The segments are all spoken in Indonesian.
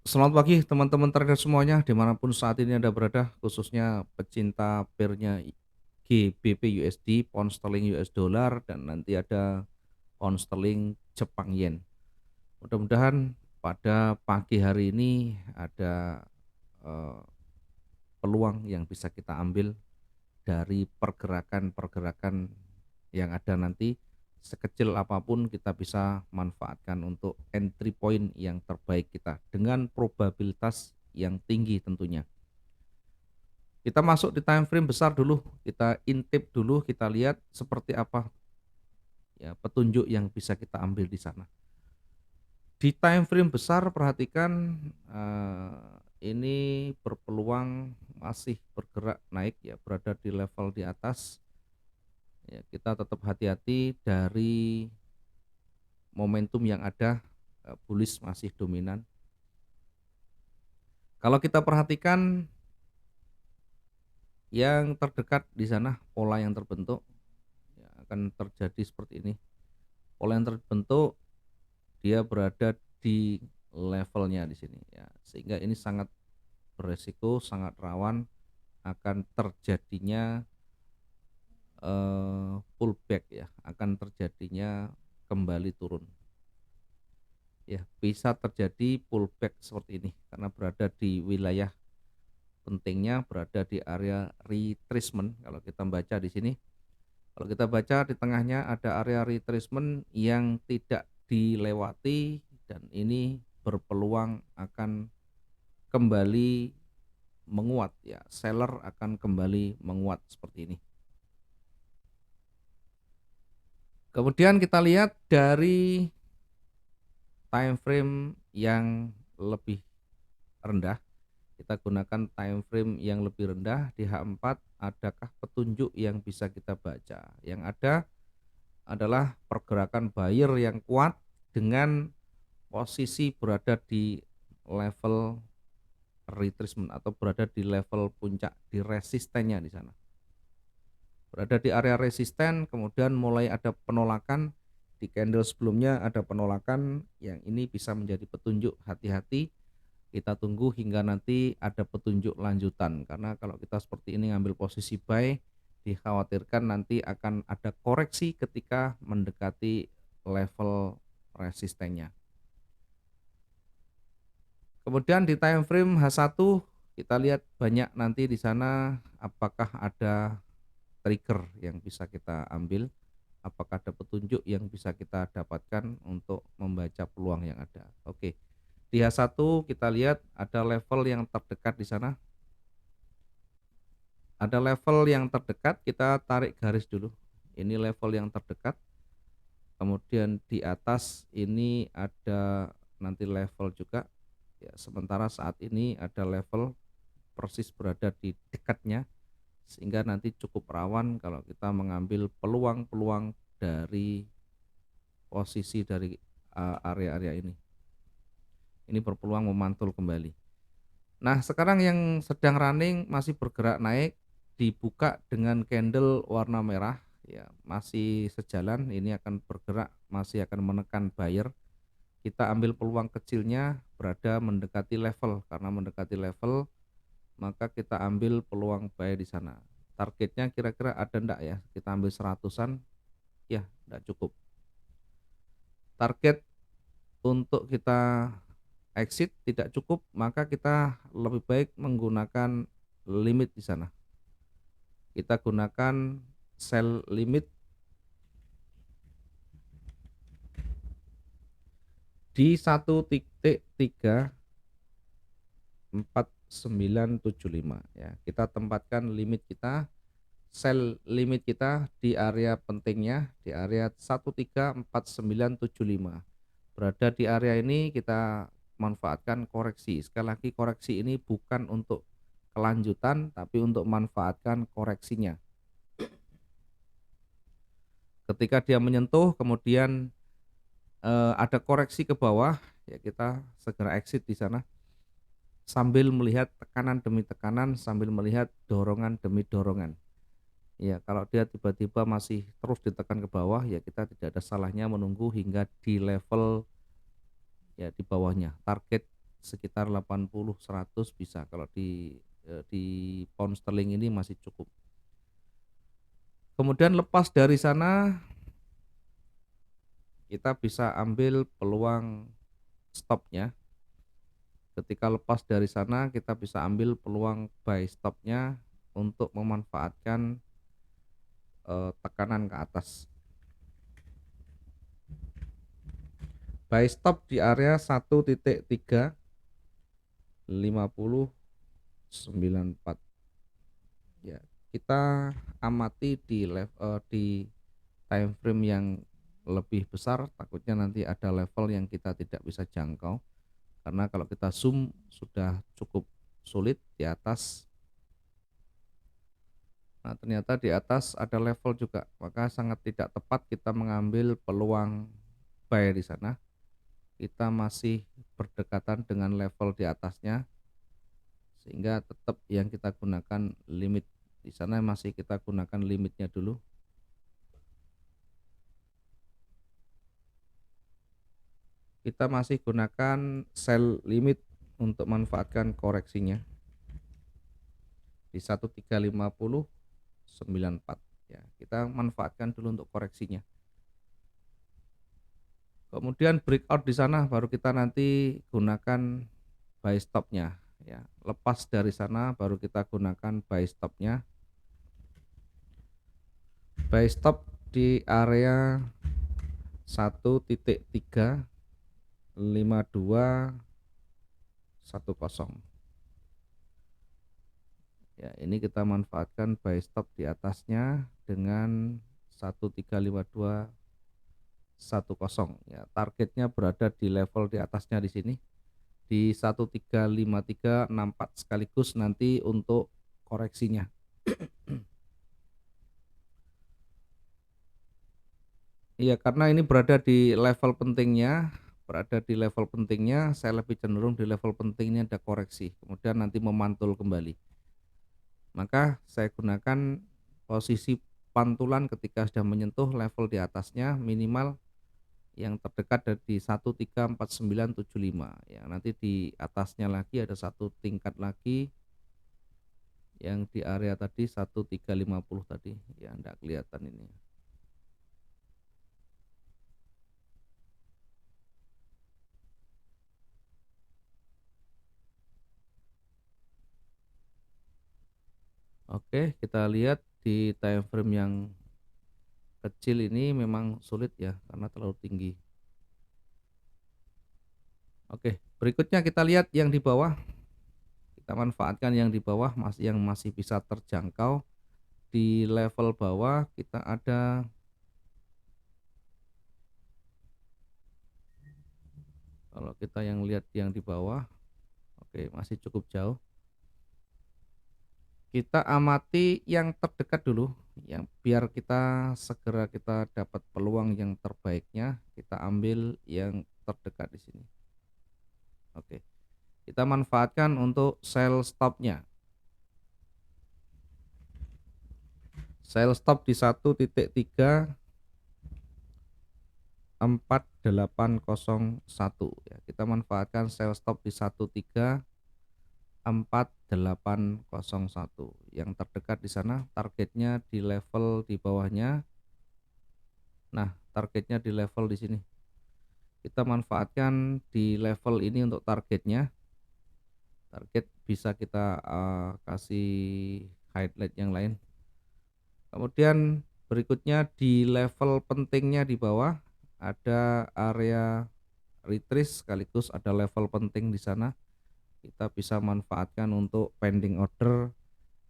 Selamat pagi teman-teman trader semuanya dimanapun saat ini Anda berada, khususnya pecinta pairnya GBP USD, Pound Sterling US Dollar, dan nanti ada Pound Sterling Jepang Yen. Mudah-mudahan pada pagi hari ini ada eh, peluang yang bisa kita ambil dari pergerakan-pergerakan yang ada nanti. Sekecil apapun kita bisa manfaatkan untuk entry point yang terbaik kita dengan probabilitas yang tinggi tentunya. Kita masuk di time frame besar dulu, kita intip dulu, kita lihat seperti apa ya petunjuk yang bisa kita ambil di sana. Di time frame besar perhatikan ini berpeluang masih bergerak naik ya, berada di level di atas. Ya, kita tetap hati-hati dari momentum yang ada, bullish masih dominan. Kalau kita perhatikan yang terdekat di sana, pola yang terbentuk ya, akan terjadi seperti ini. Pola yang terbentuk dia berada di levelnya di sini ya, sehingga ini sangat beresiko, sangat rawan akan terjadinya pullback ya, akan terjadinya kembali turun. Ya, bisa terjadi pullback seperti ini karena berada di wilayah pentingnya, berada di area retracement. Kalau kita baca di sini, kalau kita baca di tengahnya ada area retracement yang tidak dilewati dan ini berpeluang akan kembali menguat ya. Seller akan kembali menguat seperti ini. Kemudian kita lihat dari time frame yang lebih rendah. Kita gunakan time frame yang lebih rendah di H4, adakah petunjuk yang bisa kita baca? Yang ada adalah pergerakan buyer yang kuat dengan posisi berada di level retracement atau berada di level puncak di resistennya di sana. Berada di area resisten, kemudian mulai ada penolakan di candle sebelumnya, ada penolakan yang ini bisa menjadi petunjuk hati-hati. Kita tunggu hingga nanti ada petunjuk lanjutan, karena kalau kita seperti ini ngambil posisi buy, dikhawatirkan nanti akan ada koreksi ketika mendekati level resistennya. Kemudian di time frame H1 kita lihat banyak nanti di sana apakah ada trigger yang bisa kita ambil, apakah ada petunjuk yang bisa kita dapatkan untuk membaca peluang yang ada. Oke. Di H1 kita lihat ada level yang terdekat di sana. Ada level yang terdekat, kita tarik garis dulu. Ini level yang terdekat. Kemudian di atas ini ada nanti level juga. Ya, sementara saat ini ada level persis berada di dekatnya, sehingga nanti cukup rawan kalau kita mengambil peluang-peluang dari posisi dari area-area ini. Ini berpeluang memantul kembali. Nah, sekarang yang sedang running masih bergerak naik, dibuka dengan candle warna merah, ya masih sejalan, ini akan bergerak, masih akan menekan buyer. Kita ambil peluang kecilnya berada mendekati level, karena mendekati level maka kita ambil peluang buy di sana. Targetnya kira-kira ada enggak ya? Kita ambil seratusan, ya enggak cukup. Target untuk kita exit tidak cukup, maka kita lebih baik menggunakan limit di sana. Kita gunakan sell limit di 1.3975 ya. Kita tempatkan limit kita, sell limit kita di area pentingnya di area 1.34975. Berada di area ini kita manfaatkan koreksi. Sekali lagi koreksi ini bukan untuk kelanjutan tapi untuk manfaatkan koreksinya. Ketika dia menyentuh kemudian ada koreksi ke bawah, ya kita segera exit di sana sambil melihat tekanan demi tekanan, sambil melihat dorongan demi dorongan. Ya, kalau dia tiba-tiba masih terus ditekan ke bawah, ya kita tidak ada salahnya menunggu hingga di level ya di bawahnya. Target sekitar 80 100 bisa, kalau di pound sterling ini masih cukup. Kemudian lepas dari sana kita bisa ambil peluang stopnya. Ketika lepas dari sana kita bisa ambil peluang buy stopnya untuk memanfaatkan tekanan ke atas. Buy stop di area 1.35094. Ya, kita amati di time frame yang lebih besar, takutnya nanti ada level yang kita tidak bisa jangkau. Karena kalau kita zoom sudah cukup sulit di atas. Nah, ternyata di atas ada level juga, maka sangat tidak tepat kita mengambil peluang buy di sana. Kita masih berdekatan dengan level di atasnya, sehingga tetap yang kita gunakan limit. Di sana masih kita gunakan limitnya dulu. Kita masih gunakan sell limit untuk manfaatkan koreksinya di 1.35094 ya. Kita manfaatkan dulu untuk koreksinya. Kemudian breakout di sana baru kita nanti gunakan buy stopnya ya. Lepas dari sana baru kita gunakan buy stopnya. Buy stop di area 1.5210. Ya, ini kita manfaatkan buy stop di atasnya dengan 1.35210 ya. Targetnya berada di level di atasnya di sini di 1.35364 sekaligus nanti untuk koreksinya. Iya, karena ini berada di level pentingnya, saya lebih cenderung di level pentingnya ada koreksi, kemudian nanti memantul kembali. Maka saya gunakan posisi pantulan ketika sudah menyentuh level di atasnya minimal yang terdekat dari di 1.34975 ya. Nanti di atasnya lagi ada satu tingkat lagi yang di area tadi 1.350 tadi ya, enggak kelihatan ini. Oke, kita lihat di time frame yang kecil ini memang sulit ya karena terlalu tinggi. Oke, berikutnya kita lihat yang di bawah. Kita manfaatkan yang di bawah yang masih bisa terjangkau. Di level bawah kita ada kalau kita yang lihat yang di bawah, oke, masih cukup jauh. Kita amati yang terdekat dulu, yang biar kita segera kita dapat peluang yang terbaiknya, kita ambil yang terdekat di sini. Oke. Kita manfaatkan untuk sell stopnya. Sell stop di 1.34801 ya. Kita manfaatkan sell stop di 1.34801. Yang terdekat di sana targetnya di level di bawahnya. Nah, targetnya di level di sini. Kita manfaatkan di level ini untuk targetnya. Target bisa kita kasih highlight yang lain. Kemudian berikutnya di level pentingnya di bawah ada area retrace sekaligus ada level penting di sana. Kita bisa manfaatkan untuk pending order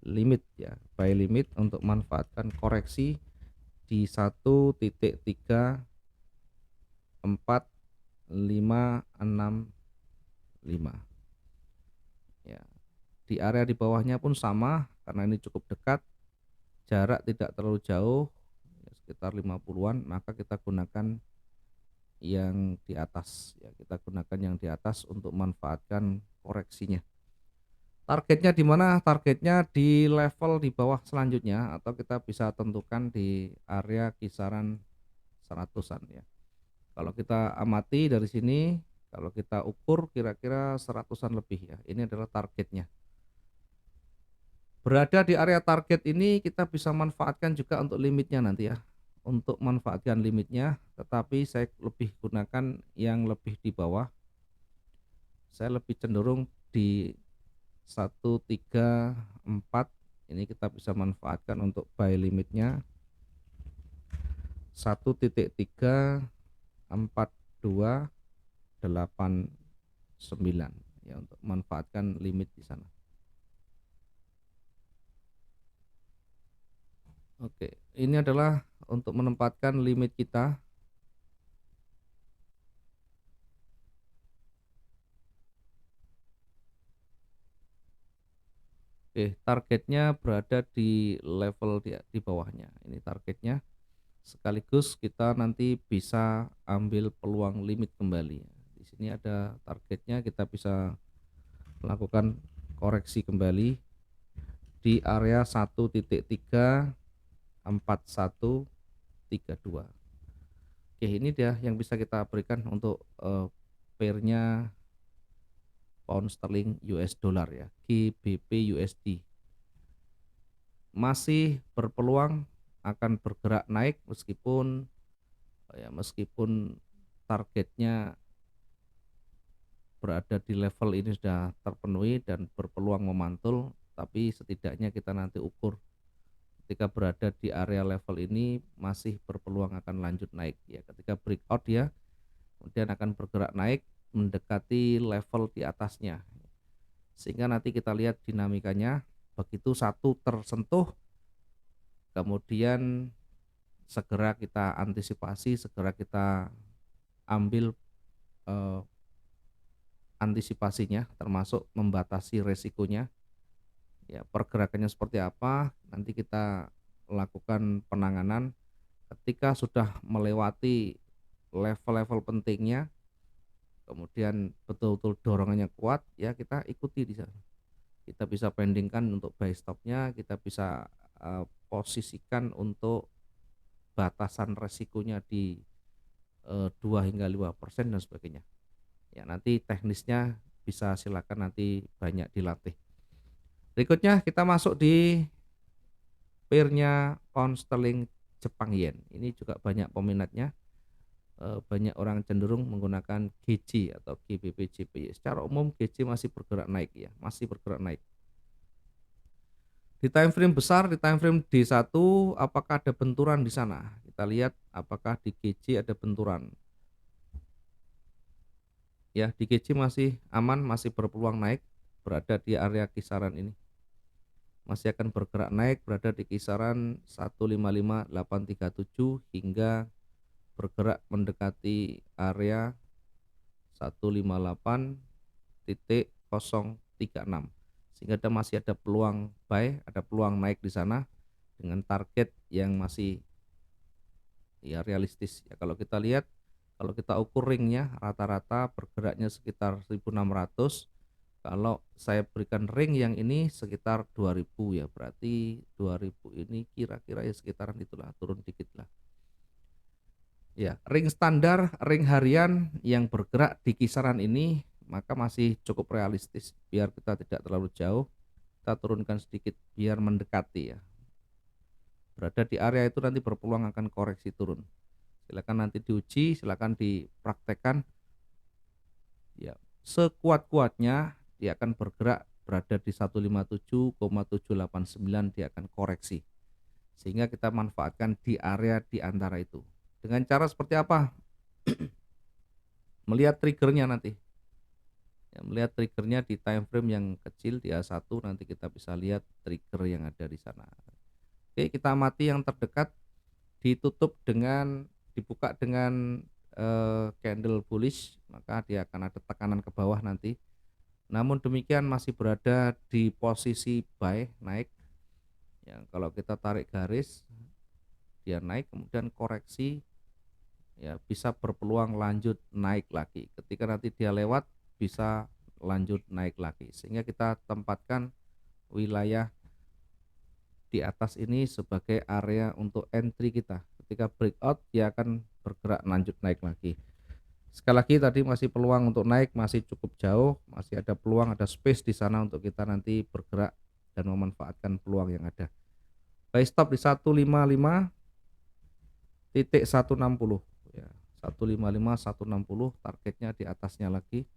limit ya, buy limit untuk manfaatkan koreksi di 1.34565 ya. Di area di bawahnya pun sama karena ini cukup dekat, jarak tidak terlalu jauh ya, sekitar 50-an, maka kita gunakan yang di atas ya, kita gunakan yang di atas untuk manfaatkan koreksinya. Targetnya di mana? Targetnya di level di bawah selanjutnya atau kita bisa tentukan di area kisaran 100-an ya. Kalau kita amati dari sini, Kalau kita ukur kira-kira 100-an lebih ya. Ini adalah targetnya. Berada di area target ini kita bisa manfaatkan juga untuk limitnya nanti ya. Untuk manfaatkan limitnya, tetapi saya lebih gunakan yang lebih di bawah. Saya lebih cenderung di 134, ini kita bisa manfaatkan untuk buy limitnya 1.34289 ya, untuk manfaatkan limit di sana. Oke, ini adalah untuk menempatkan limit kita. Oke, targetnya berada di level di bawahnya. Ini targetnya. Sekaligus kita nanti bisa ambil peluang limit kembali. Di sini ada targetnya, kita bisa melakukan koreksi kembali di area 1.34132. Oke, ini dia yang bisa kita berikan untuk pairnya pound sterling US dollar ya, GBP USD. Masih berpeluang akan bergerak naik meskipun targetnya berada di level ini sudah terpenuhi dan berpeluang memantul, tapi setidaknya kita nanti ukur ketika berada di area level ini masih berpeluang akan lanjut naik ya. Ketika breakout dia kemudian akan bergerak naik mendekati level di atasnya, sehingga nanti kita lihat dinamikanya. Begitu satu tersentuh, kemudian segera kita antisipasi, segera kita ambil eh, antisipasinya, termasuk membatasi resikonya ya. Pergerakannya seperti apa nanti kita lakukan penanganan ketika sudah melewati level-level pentingnya, kemudian betul-betul dorongannya kuat ya, kita ikuti di sana. Kita bisa pendingkan untuk buy stopnya, kita bisa posisikan untuk batasan resikonya di 2 hingga 5% dan sebagainya ya. Nanti teknisnya bisa silakan nanti banyak dilatih. Berikutnya kita masuk di pairnya pound sterling Jepang yen. Ini juga banyak peminatnya. Banyak orang cenderung menggunakan GJ atau GBP JPY. Secara umum GJ masih bergerak naik ya, masih bergerak naik. Di time frame besar, di time frame D1, apakah ada benturan di sana? Kita lihat apakah di GJ ada benturan. Ya, di GJ masih aman, masih berpeluang naik, berada di area kisaran ini. Masih akan bergerak naik, berada di kisaran 155.837 hingga bergerak mendekati area 158.036, sehingga masih ada peluang buy, ada peluang naik di sana dengan target yang masih ya realistis ya. Kalau kita lihat, kalau kita ukur ringnya rata-rata bergeraknya sekitar 1.600. Kalau saya berikan ring yang ini sekitar 2.000 ya, berarti 2.000 ini kira-kira ya sekitaran itulah, turun dikit lah. Ya, ring standar, ring harian yang bergerak di kisaran ini maka masih cukup realistis. Biar kita tidak terlalu jauh, kita turunkan sedikit biar mendekati ya. Berada di area itu nanti berpeluang akan koreksi turun. Silakan nanti diuji, silakan dipraktekkan. Ya, sekuat-kuatnya dia akan bergerak berada di 157,789, dia akan koreksi. Sehingga kita manfaatkan di area di antara itu. Dengan cara seperti apa? Melihat triggernya nanti. Ya, melihat triggernya di time frame yang kecil di A1, nanti kita bisa lihat trigger yang ada di sana. Oke, kita amati yang terdekat, dibuka dengan candle bullish, maka dia akan ada tekanan ke bawah nanti. Namun demikian masih berada di posisi buy naik. Ya, kalau kita tarik garis, dia naik kemudian koreksi, ya bisa berpeluang lanjut naik lagi. Ketika nanti dia lewat bisa lanjut naik lagi, sehingga kita tempatkan wilayah di atas ini sebagai area untuk entry kita. Ketika breakout dia akan bergerak lanjut naik lagi. Sekali lagi tadi masih peluang untuk naik masih cukup jauh, masih ada peluang, ada space di sana untuk kita nanti bergerak dan memanfaatkan peluang yang ada. Buy stop di 155.160 ya. 155.160 targetnya di atasnya lagi.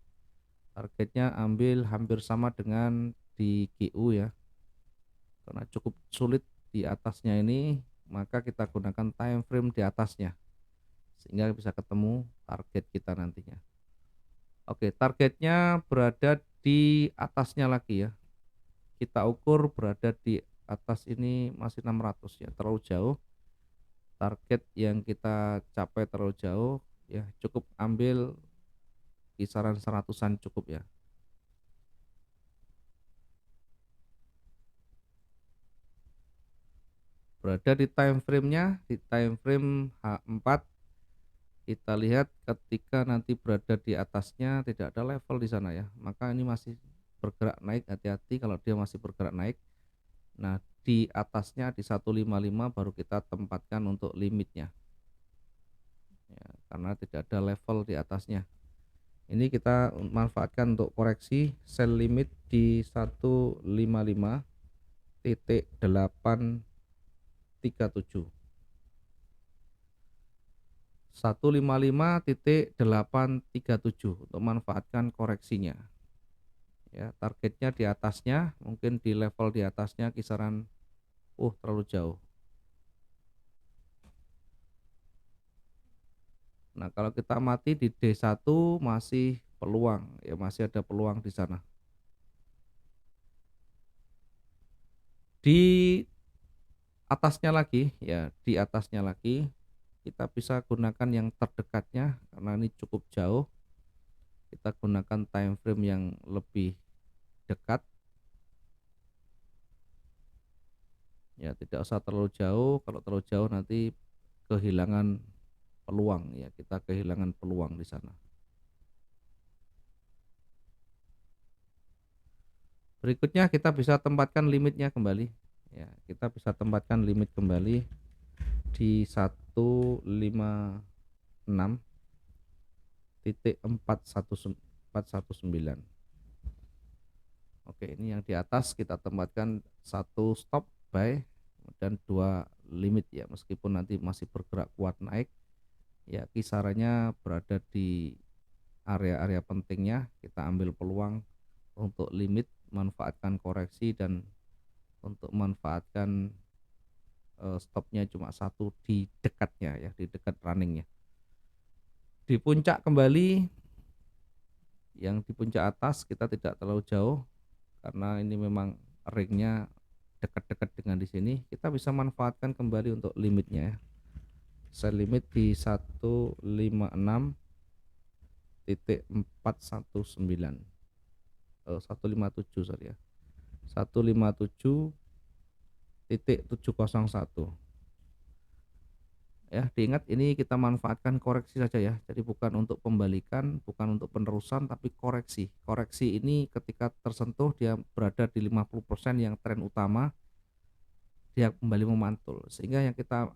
Targetnya ambil hampir sama dengan di GU ya. Karena cukup sulit di atasnya ini, maka kita gunakan time frame di atasnya sehingga bisa ketemu target kita nantinya. Oke, targetnya berada di atasnya lagi ya. Kita ukur berada di atas ini masih 600 ya, terlalu jauh. Target yang kita capai terlalu jauh ya, cukup ambil kisaran seratusan cukup ya. Berada di time frame-nya, di time frame H4 kita lihat ketika nanti berada di atasnya tidak ada level di sana ya, maka ini masih bergerak naik, hati-hati kalau dia masih bergerak naik. Nah, di atasnya di 155 baru kita tempatkan untuk limitnya ya, karena tidak ada level di atasnya. Ini kita manfaatkan untuk koreksi sell limit di 155.837 155.837 untuk manfaatkan koreksinya ya. Targetnya di atasnya, mungkin di level di atasnya kisaran terlalu jauh. Nah, kalau kita amati di D1 masih peluang ya, masih ada peluang di sana. Di atasnya lagi ya, di atasnya lagi kita bisa gunakan yang terdekatnya karena ini cukup jauh. Kita gunakan time frame yang lebih dekat. Ya, tidak usah terlalu jauh, kalau terlalu jauh nanti kehilangan peluang ya, kita kehilangan peluang di sana. Berikutnya kita bisa tempatkan limitnya kembali. Ya, kita bisa tempatkan limit kembali di 156.419. Oke, ini yang di atas kita tempatkan satu stop buy dan dua limit ya, meskipun nanti masih bergerak kuat naik ya, kisarannya berada di area-area pentingnya. Kita ambil peluang untuk limit, manfaatkan koreksi, dan untuk manfaatkan stopnya cuma satu di dekatnya ya, di dekat runningnya. Di puncak kembali, yang di puncak atas kita tidak terlalu jauh karena ini memang ringnya dekat-dekat dengan di sini. Kita bisa manfaatkan kembali untuk limitnya ya. Sell limit di 156.419 157 sorry ya, 157.701 ya. Diingat ini kita manfaatkan koreksi saja ya, jadi bukan untuk pembalikan, bukan untuk penerusan, tapi koreksi. Koreksi ini ketika tersentuh dia berada di 50% yang tren utama, dia kembali memantul, sehingga yang kita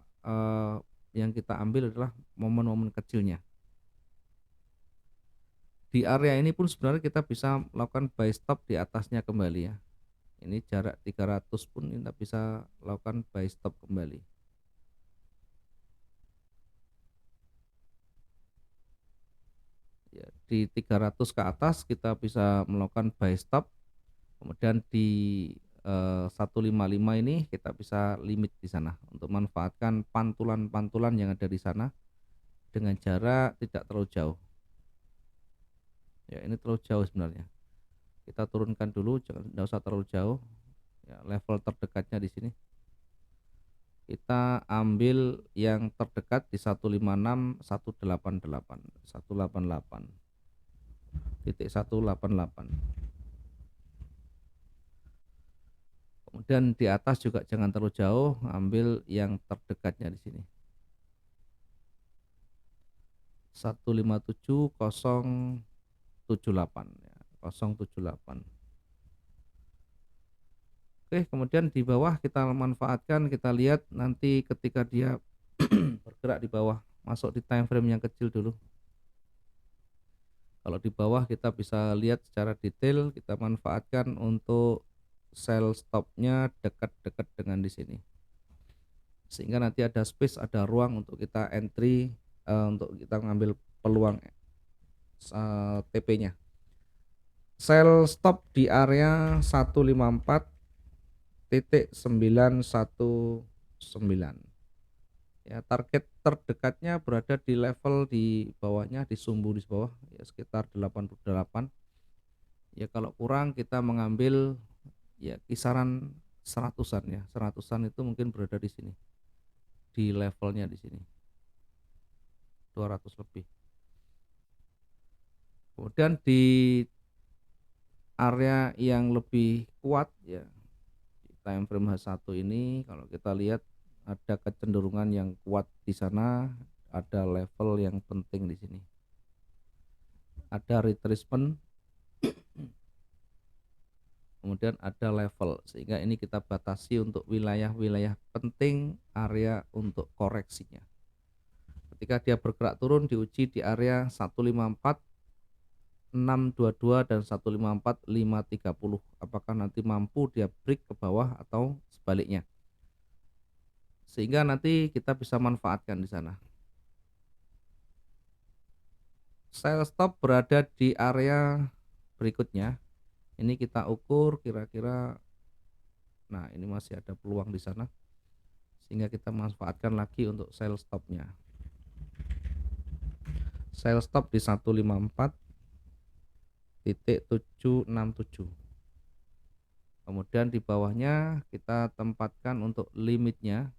ambil adalah momen-momen kecilnya. Di area ini pun sebenarnya kita bisa melakukan buy stop di atasnya kembali ya. Ini jarak 300 pun kita bisa lakukan buy stop kembali. Ya, di 300 ke atas kita bisa melakukan buy stop. Kemudian di 155 ini kita bisa limit di sana untuk manfaatkan pantulan-pantulan yang ada di sana dengan jarak tidak terlalu jauh. Ya, ini terlalu jauh sebenarnya. Kita turunkan dulu, tidak usah terlalu jauh. Ya, level terdekatnya di sini. Kita ambil yang terdekat di 156.188 188.188. Kemudian di atas juga jangan terlalu jauh, ambil yang terdekatnya di sini. 157.078 ya, 078. Oke, kemudian di bawah kita manfaatkan, kita lihat nanti ketika dia bergerak di bawah, masuk di time frame yang kecil dulu. Kalau di bawah kita bisa lihat secara detail, kita manfaatkan untuk sell stopnya dekat-dekat dengan di sini. Sehingga nanti ada space, ada ruang untuk kita entry, untuk kita ngambil peluang TP-nya. Sell stop di area 154.919. Ya, target terdekatnya berada di level di bawahnya, di sumbu di bawah ya sekitar 88. Ya kalau kurang kita mengambil ya kisaran seratusan ya. Seratusan itu mungkin berada di sini. Di levelnya di sini. 200 lebih. Kemudian di area yang lebih kuat ya di time frame H1 ini kalau kita lihat ada kecenderungan yang kuat di sana, ada level yang penting di sini. Ada retracement, kemudian ada level, sehingga ini kita batasi untuk wilayah-wilayah penting area untuk koreksinya. Ketika dia bergerak turun diuji di area 154.622 dan 154.530. Apakah nanti mampu dia break ke bawah atau sebaliknya? Sehingga nanti kita bisa manfaatkan di sana. Sell stop berada di area berikutnya. Ini kita ukur kira-kira, nah ini masih ada peluang di sana, sehingga kita manfaatkan lagi untuk sell stopnya. Sell stop di 154.767. Kemudian di bawahnya kita tempatkan untuk limitnya.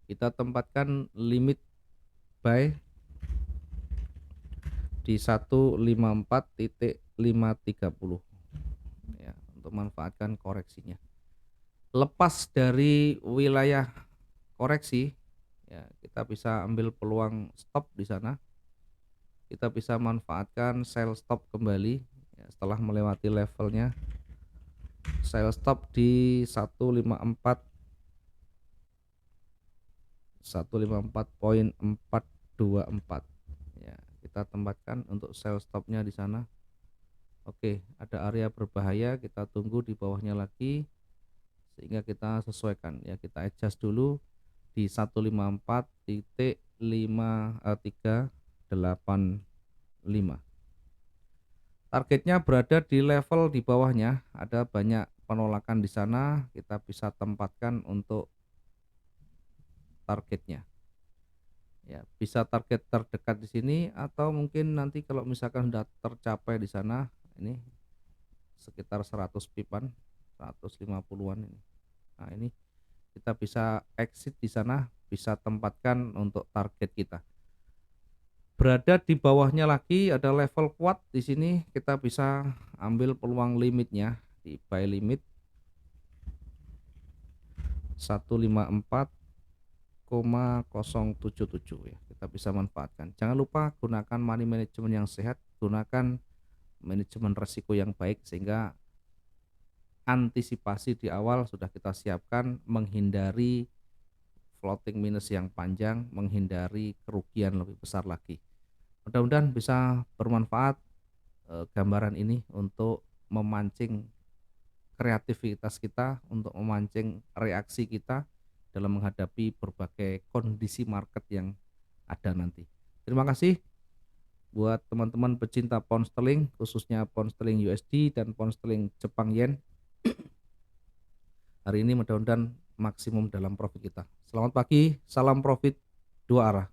Kita tempatkan limit buy di 154.530 ya, untuk manfaatkan koreksinya. Lepas dari wilayah koreksi ya, kita bisa ambil peluang stop di sana. Kita bisa manfaatkan sell stop kembali ya, setelah melewati levelnya. Sell stop di 154.424 ya, kita tempatkan untuk sell stopnya di sana. Oke, ada area berbahaya, kita tunggu di bawahnya lagi sehingga kita sesuaikan ya, kita adjust dulu di 154.5385. Targetnya berada di level di bawahnya, ada banyak penolakan di sana, kita bisa tempatkan untuk targetnya. Ya, bisa target terdekat di sini atau mungkin nanti kalau misalkan sudah tercapai di sana, ini sekitar 100 pipan, 150-an ini. Nah, ini kita bisa exit di sana, bisa tempatkan untuk target kita. Berada di bawahnya lagi ada level kuat di sini, kita bisa ambil peluang limitnya di buy limit 154,077 ya. Kita bisa manfaatkan. Jangan lupa gunakan money management yang sehat, gunakan manajemen risiko yang baik sehingga antisipasi di awal sudah kita siapkan, menghindari floating minus yang panjang, menghindari kerugian lebih besar lagi. Mudah-mudahan bisa bermanfaat gambaran ini untuk memancing kreativitas kita, untuk memancing reaksi kita dalam menghadapi berbagai kondisi market yang ada nanti. Terima kasih buat teman-teman pecinta pound sterling, khususnya pound sterling USD dan pound sterling Jepang Yen. Hari ini mudah-mudahan maksimum dalam profit kita. Selamat pagi, salam profit dua arah.